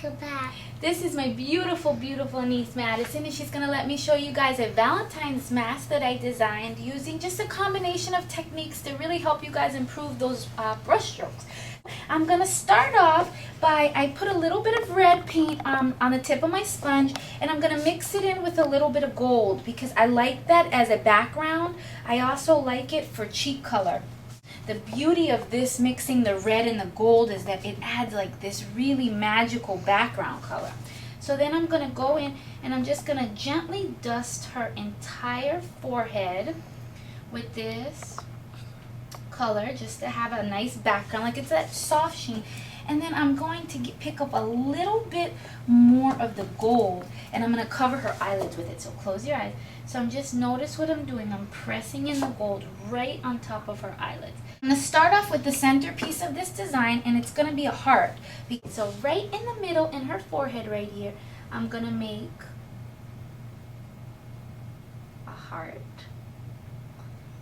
back. This is my beautiful, beautiful niece Madison, and she's going to let me show you guys a Valentine's mask that I designed using just a combination of techniques to really help you guys improve those brush strokes. I'm going to start off by, I put a little bit of red paint on the tip of my sponge, and I'm going to mix it in with a little bit of gold because I like that as a background. I also like it for cheek color. The beauty of this mixing the red and the gold is that it adds like this really magical background color. So then I'm going to go in and I'm just going to gently dust her entire forehead with this color just to have a nice background, like it's that soft sheen. And then I'm going to pick up a little bit more of the gold and I'm going to cover her eyelids with it. So close your eyes. So just notice what I'm doing. I'm pressing in the gold right on top of her eyelids. I'm going to start off with the centerpiece of this design, and it's going to be a heart. So right in the middle in her forehead right here, I'm going to make a heart.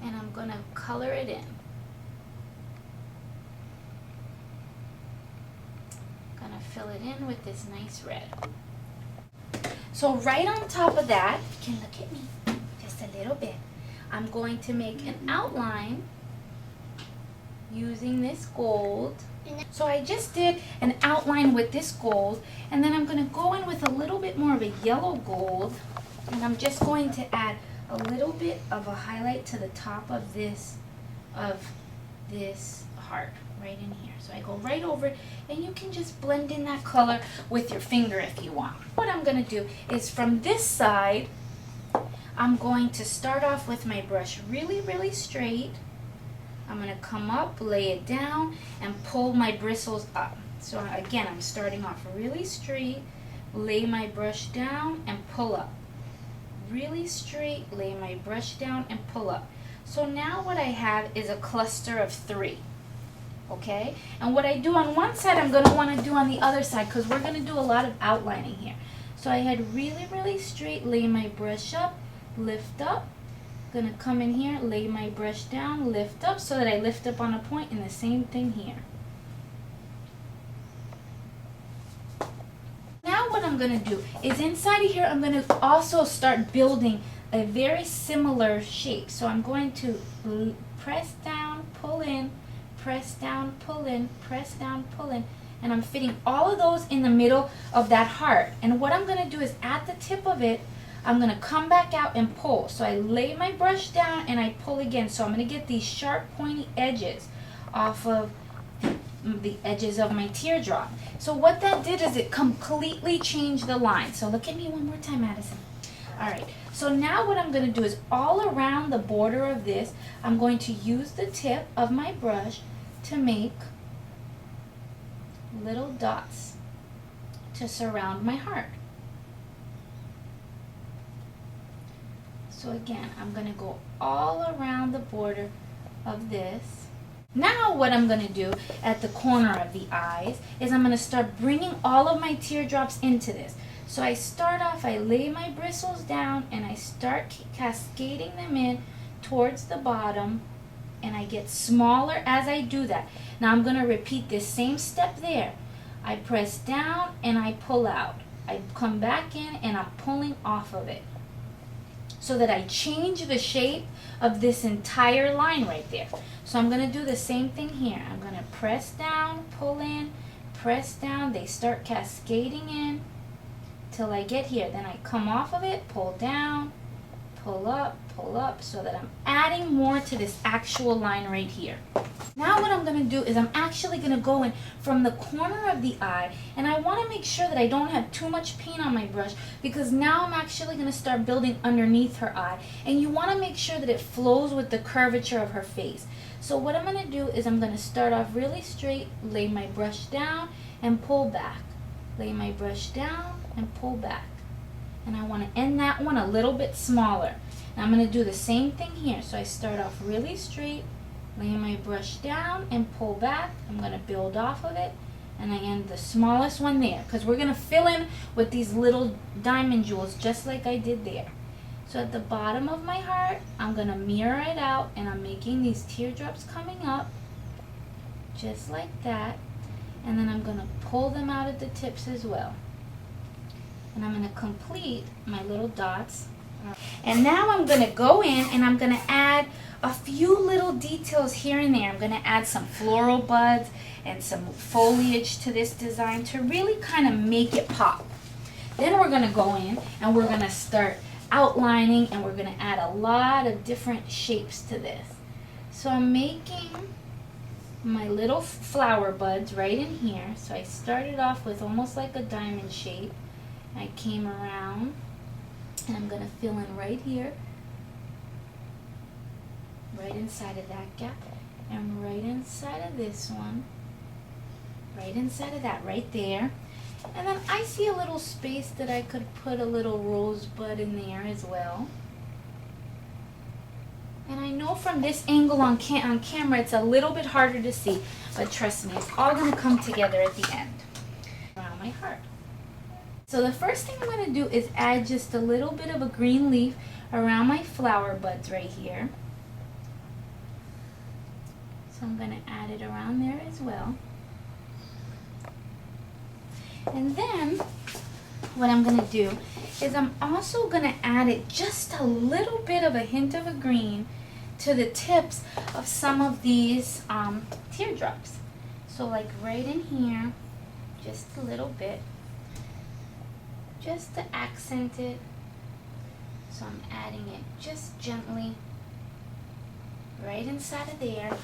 And I'm going to color it in. Gonna fill it in with this nice red. So right on top of that, you can look at me just a little bit. I'm going to make an outline using this gold. So I just did an outline with this gold, and then I'm going to go in with a little bit more of a yellow gold, and I'm just going to add a little bit of a highlight to the top of this heart right in here. So I go right over it, and you can just blend in that color with your finger if you want. What I'm going to do is from this side, I'm going to start off with my brush really, really straight. I'm going to come up, lay it down, and pull my bristles up. So again, I'm starting off really straight, lay my brush down, and pull up. Really straight, lay my brush down, and pull up. So now what I have is a cluster of 3. Okay? And what I do on one side, I'm going to want to do on the other side because we're going to do a lot of outlining here. So I had really, really straight, lay my brush up, lift up. Going to come in here, lay my brush down, lift up so that I lift up on a point, and the same thing here. Now what I'm going to do is inside of here, I'm going to also start building a very similar shape. So I'm going to press down, pull in, press down, pull in, press down, pull in, and I'm fitting all of those in the middle of that heart. And what I'm going to do is at the tip of it, I'm going to come back out and pull. So I lay my brush down and I pull again. So I'm going to get these sharp pointy edges off of the edges of my teardrop. So what that did is it completely changed the line. So look at me one more time, Madison. Alright, so now what I'm going to do is all around the border of this, I'm going to use the tip of my brush to make little dots to surround my heart. So again, I'm going to go all around the border of this. Now what I'm going to do at the corner of the eyes is I'm going to start bringing all of my teardrops into this. So I start off, I lay my bristles down and I start cascading them in towards the bottom, and I get smaller as I do that. Now I'm going to repeat this same step there. I press down and I pull out. I come back in and I'm pulling off of it, so that I change the shape of this entire line right there. So I'm going to do the same thing here. I'm going to press down, pull in, press down. They start cascading in till I get here. Then I come off of it, pull down, pull up, so that I'm adding more to this actual line right here. Now what I'm going to do is I'm actually going to go in from the corner of the eye, and I want to make sure that I don't have too much paint on my brush, because now I'm actually going to start building underneath her eye, and you want to make sure that it flows with the curvature of her face. So what I'm going to do is I'm going to start off really straight, lay my brush down and pull back, lay my brush down and pull back, and I want to end that one a little bit smaller. Now I'm going to do the same thing here. So I start off really straight, lay my brush down and pull back. I'm going to build off of it, and I end the smallest one there because we're going to fill in with these little diamond jewels just like I did there. So at the bottom of my heart, I'm going to mirror it out, and I'm making these teardrops coming up just like that. And then I'm going to pull them out at the tips as well. And I'm going to complete my little dots. And now I'm going to go in and I'm going to add a few little details here and there. I'm going to add some floral buds and some foliage to this design to really kind of make it pop. Then we're going to go in and we're going to start outlining, and we're going to add a lot of different shapes to this. So I'm making my little flower buds right in here. So I started off with almost like a diamond shape. I came around and I'm going to fill in right here, right inside of that gap, and right inside of this one, right inside of that right there. And then I see a little space that I could put a little rosebud in there as well. And I know from this angle on camera it's a little bit harder to see, but trust me, it's all going to come together at the end around my heart. So the first thing I'm going to do is add just a little bit of a green leaf around my flower buds right here. So I'm going to add it around there as well. And then what I'm going to do is I'm also going to add it just a little bit of a hint of a green to the tips of some of these teardrops. So like right in here, just a little bit, just to accent it. So I'm adding it just gently right inside of there,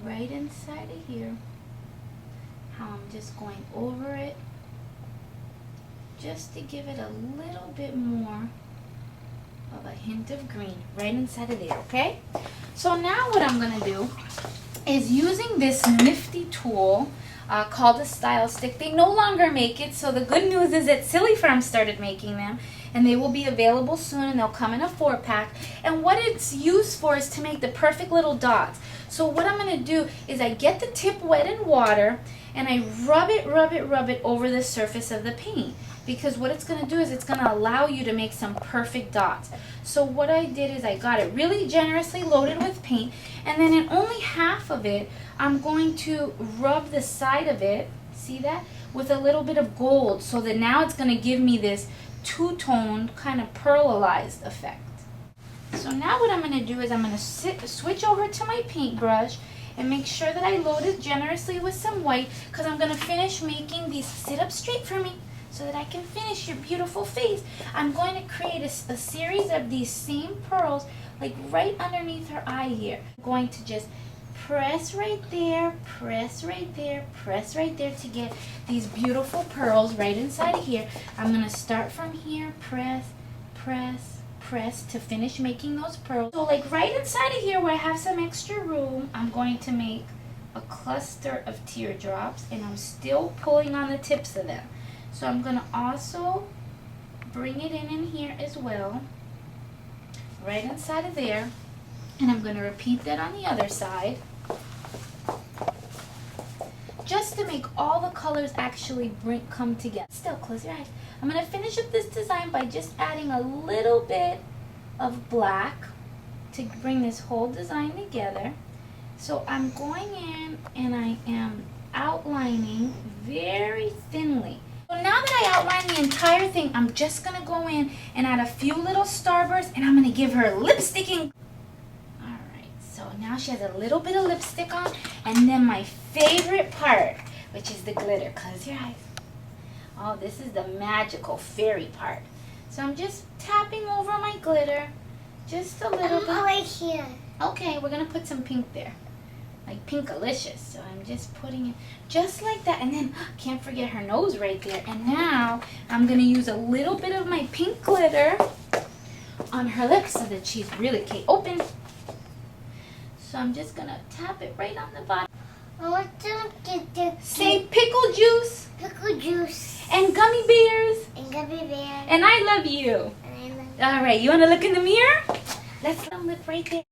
right inside of here. How I'm just going over it just to give it a little bit more of a hint of green right inside of there, okay? So now what I'm going to do is using this nifty tool called a style stick. They no longer make it, so the good news is that Silly Farm started making them, and they will be available soon, and they'll come in a 4-pack. And what it's used for is to make the perfect little dots. So what I'm going to do is I get the tip wet in water, and I rub it over the surface of the paint. Because what it's going to do is it's going to allow you to make some perfect dots. So what I did is I got it really generously loaded with paint, and then in only half of it, I'm going to rub the side of it, see that, with a little bit of gold, so that now it's going to give me this two-toned kind of pearlized effect. So now what I'm going to do is I'm going to switch over to my paintbrush and make sure that I load it generously with some white, because I'm going to finish making these. Sit up straight for me so that I can finish your beautiful face. I'm going to create a series of these same pearls like right underneath her eye here. I'm going to just press right there, press right there, press right there to get these beautiful pearls right inside of here. I'm going to start from here, press, press, press to finish making those pearls. So like right inside of here where I have some extra room, I'm going to make a cluster of teardrops, and I'm still pulling on the tips of them. So I'm going to also bring it in here as well, right inside of there, and I'm going to repeat that on the other side, just to make all the colors actually come together. Still, close your eyes. I'm going to finish up this design by just adding a little bit of black to bring this whole design together. So I'm going in and I am outlining very thinly. So now that I outlined the entire thing, I'm just going to go in and add a few little starbursts, and I'm going to give her lipsticking. Alright, so now she has a little bit of lipstick on, and then my favorite part, which is the glitter. Close your eyes. Oh, this is the magical fairy part. So I'm just tapping over my glitter, just a little bit. Right here. Okay, we're going to put some pink there. Like Pinkalicious. So I'm just putting it just like that, and then can't forget her nose right there. And now I'm going to use a little bit of my pink glitter on her lips so that she's really open. So I'm just going to tap it right on the bottom. I want to get the Say pickle juice pickle juice and gummy bears, and gummy bear. and I love you. And I love All right, you want to look in the mirror? Let's lip right there.